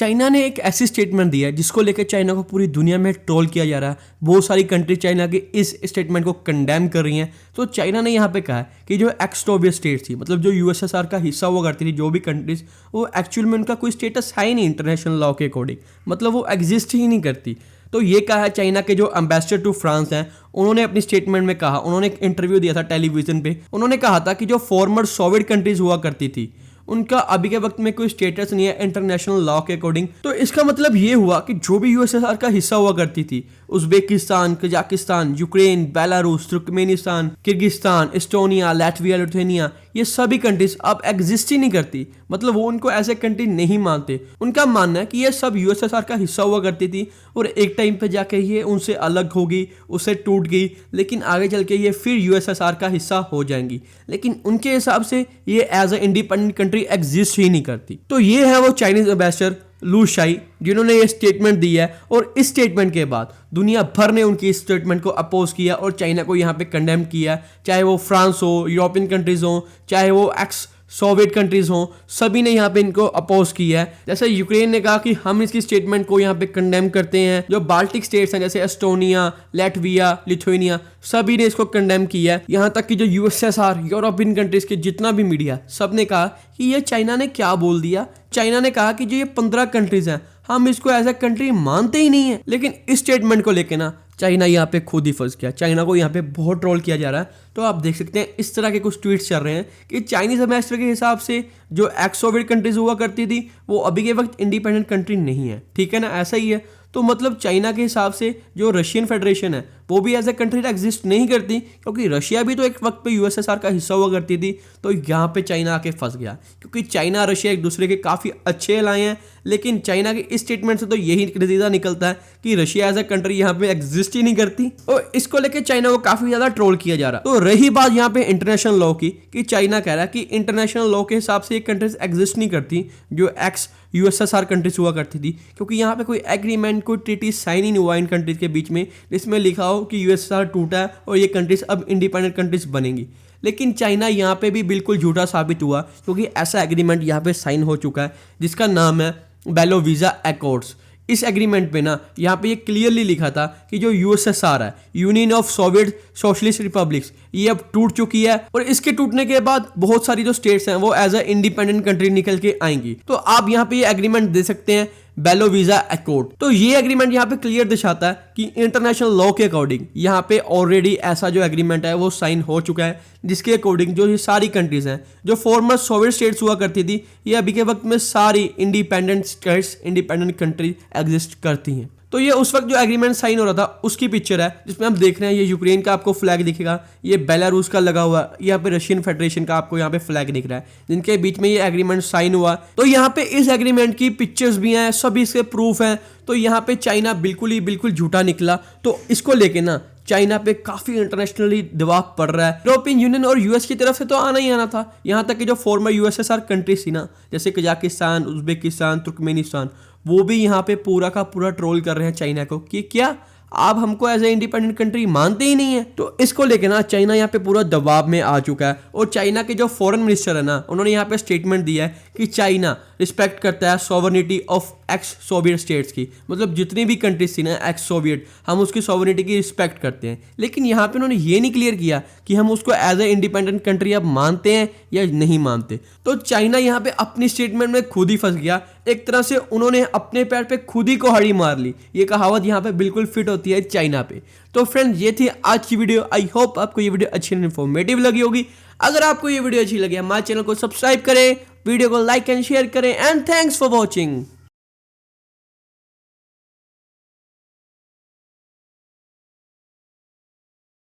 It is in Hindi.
चाइना ने एक ऐसी स्टेटमेंट दी है जिसको लेकर चाइना को पूरी दुनिया में ट्रोल किया जा रहा है। बहुत सारी कंट्री चाइना के इस स्टेटमेंट को कंडेम कर रही हैं। तो चाइना ने यहाँ पे कहा है कि जो एक्स सोवियत स्टेट थी, मतलब जो यूएसएसआर का हिस्सा हुआ करती थी जो भी कंट्रीज, वो एक्चुअल में उनका कोई स्टेटस है ही नहीं इंटरनेशनल लॉ के अकॉर्डिंग, मतलब वो एग्जिस्ट ही नहीं करती। तो ये कहा है चाइना के जो एम्बेसडर टू फ्रांस हैं, उन्होंने अपनी स्टेटमेंट में कहा, उन्होंने एक इंटरव्यू दिया था टेलीविजन पे, उन्होंने कहा था कि जो फॉर्मर सोवियत कंट्रीज हुआ करती थी उनका अभी के वक्त में कोई स्टेटस नहीं है इंटरनेशनल लॉ के अकॉर्डिंग। तो इसका मतलब ये हुआ कि जो भी यूएसएसआर का हिस्सा हुआ करती थी, Uzbekistan, Kazakhstan, Ukraine, Belarus, Turkmenistan, Kyrgyzstan, Estonia, Latvia, Lithuania, ये सभी कंट्रीज अब एग्जिस्ट ही नहीं करती, मतलब वो उनको ऐसे कंट्री नहीं मानते। उनका मानना है कि ये सब यूएसएसआर का हिस्सा हुआ करती थी और एक टाइम पे जाके ये उनसे अलग होगी, उससे टूट गई, लेकिन आगे चल के ये फिर यूएसएसआर का हिस्सा हो जाएंगी। लेकिन उनके हिसाब से ये as a independent country exist ही नहीं करती। तो ये है वो चाइनीज एम्बेसडर लू शाई जिन्होंने ये स्टेटमेंट दी है, और इस स्टेटमेंट के बाद दुनिया भर ने उनकी इस स्टेटमेंट को अपोज किया और चाइना को यहाँ पे कंडेम किया। चाहे वो फ्रांस हो, यूरोपियन कंट्रीज हो, चाहे वो एक्स सोवियत कंट्रीज हों, सभी ने यहाँ पे इनको अपोज किया है। जैसे यूक्रेन ने कहा कि हम इसकी स्टेटमेंट को यहाँ पे कंडेम करते हैं। जो बाल्टिक स्टेट्स हैं जैसे एस्टोनिया, लैटविया, लिथुआनिया, सभी ने इसको कंडेम किया है। यहाँ तक कि जो यूएसएसआर, यूरोपियन कंट्रीज के जितना भी मीडिया, सब ने कहा कि ये चाइना ने क्या बोल दिया। चाइना ने कहा कि जो ये 15 कंट्रीज हैं हम इसको एज ए कंट्री मानते ही नहीं है। लेकिन इस स्टेटमेंट को लेके ना चाइना यहाँ पे खुद ही फंस गया। चाइना को यहाँ पे बहुत ट्रोल किया जा रहा है। तो आप देख सकते हैं इस तरह के कुछ ट्वीट्स चल रहे हैं कि चाइनीज एम्बेसडर के हिसाब से जो एक्स सोवियत कंट्रीज हुआ करती थी वो अभी के वक्त इंडिपेंडेंट कंट्री नहीं है, ठीक है ना, ऐसा ही है। तो मतलब चाइना के हिसाब से जो रशियन फेडरेशन है वो भी एज ए कंट्री एग्जिस्ट नहीं करती, क्योंकि रशिया भी तो एक वक्त पे यूएसएसआर का हिस्सा हुआ करती थी। तो यहाँ पे चाइना आके फंस गया, क्योंकि चाइना रशिया एक दूसरे के काफ़ी अच्छे अलाए हैं। लेकिन चाइना के इस स्टेटमेंट से तो यही नतीजा निकलता है कि रशिया एज ए कंट्री यहाँ पे एग्जिस्ट ही नहीं करती, और इसको लेकर चाइना को काफ़ी ज़्यादा ट्रोल किया जा रहा है। तो रही बात यहाँ पे इंटरनेशनल लॉ की, कि चाइना कह रहा है कि इंटरनेशनल लॉ के हिसाब से ये कंट्रीज एग्जिस्ट नहीं करती जो एक्स यूएसएसआर कंट्रीज हुआ करती थी, क्योंकि यहाँ पे कोई एग्रीमेंट, कोई ट्रीटी साइन ही नहीं हुआ इन कंट्रीज के बीच में जिसमें लिखा हो कि यूएसएसआर टूटा है और ये कंट्रीज अब इंडिपेंडेंट कंट्रीज बनेंगी। लेकिन चाइना यहाँ पे भी बिल्कुल झूठा साबित हुआ, क्योंकि ऐसा एग्रीमेंट यहाँ पे साइन हो चुका है जिसका नाम है बेलोवीजा अकॉर्ड्स। इस एग्रीमेंट पे ना यहाँ पे ये क्लियरली लिखा था कि जो यूएसएसआर है, union of Soviet socialist republics, ये अब टूट चुकी है, और इसके टूटने के बाद बहुत सारी जो स्टेट्स हैं वो एज ए इंडिपेंडेंट कंट्री निकल के आएंगी। तो आप यहाँ पे ये एग्रीमेंट दे सकते हैं बेलोवीजा अकॉर्ड। तो ये एग्रीमेंट यहाँ पे क्लियर दर्शाता है कि इंटरनेशनल लॉ के अकॉर्डिंग यहाँ पे ऑलरेडी ऐसा जो एग्रीमेंट है वो साइन हो चुका है, जिसके अकॉर्डिंग जो ये सारी कंट्रीज हैं जो फॉर्मर सोवियत स्टेट्स हुआ करती थी, ये अभी के वक्त में सारी independent states, independent country exist करती हैं। तो ये उस वक्त जो एग्रीमेंट साइन हो रहा था उसकी पिक्चर है, जिसमें हम देख रहे हैं ये यूक्रेन का आपको फ्लैग दिखेगा, ये बेलारूस का लगा हुआ, यहाँ पे रशियन फेडरेशन का आपको यहाँ पे फ्लैग दिख रहा है, जिनके बीच में ये एग्रीमेंट साइन हुआ। तो यहाँ पे इस एग्रीमेंट की पिक्चर्स भी हैं, सभी इसके प्रूफ हैं। तो यहाँ पे चाइना बिल्कुल झूठा निकला। तो इसको लेके ना चाइना पे काफी इंटरनेशनली दबाव पड़ रहा है। यूरोपियन यूनियन और यूएस की तरफ से तो आना ही आना था। यहाँ तक कि जो फॉर्मर यूएसएसआर कंट्रीज थी ना, जैसे कजाकिस्तान, उज्बेकिस्तान, तुर्कमेनिस्तान, वो भी यहाँ पे पूरा का पूरा ट्रोल कर रहे हैं चाइना को कि क्या आप हमको एज ए इंडिपेंडेंट कंट्री मानते ही नहीं है। तो इसको लेके ना चाइना यहाँ पे पूरा दबाव में आ चुका है। और चाइना के जो फॉरेन मिनिस्टर है ना, उन्होंने यहाँ पे स्टेटमेंट दिया है कि चाइना रिस्पेक्ट करता है sovereignty of x Soviet states की, मतलब जितनी भी कंट्रीज थी ना एक्स सोवियत, हम उसकी सॉवरेनिटी की रिस्पेक्ट करते हैं। लेकिन यहाँ पे उन्होंने ये नहीं क्लियर किया कि हम उसको एज ए इंडिपेंडेंट कंट्री अब मानते हैं या नहीं मानते। तो चाइना यहाँ पे अपनी स्टेटमेंट में खुद ही फंस गया। एक तरह से उन्होंने अपने पैर पे खुद ही को हड़ी मार ली। ये कहावत यहाँ पे बिल्कुल फिट होती है चाइना पे। तो फ्रेंड, ये थी आज की वीडियो। आई होप आपको ये वीडियो अच्छी और इन्फॉर्मेटिव लगी होगी। अगर आपको ये वीडियो अच्छी लगी, हमारे चैनल को सब्सक्राइब करें, वीडियो को लाइक एंड शेयर करें, एंड थैंक्स फॉर वॉचिंग।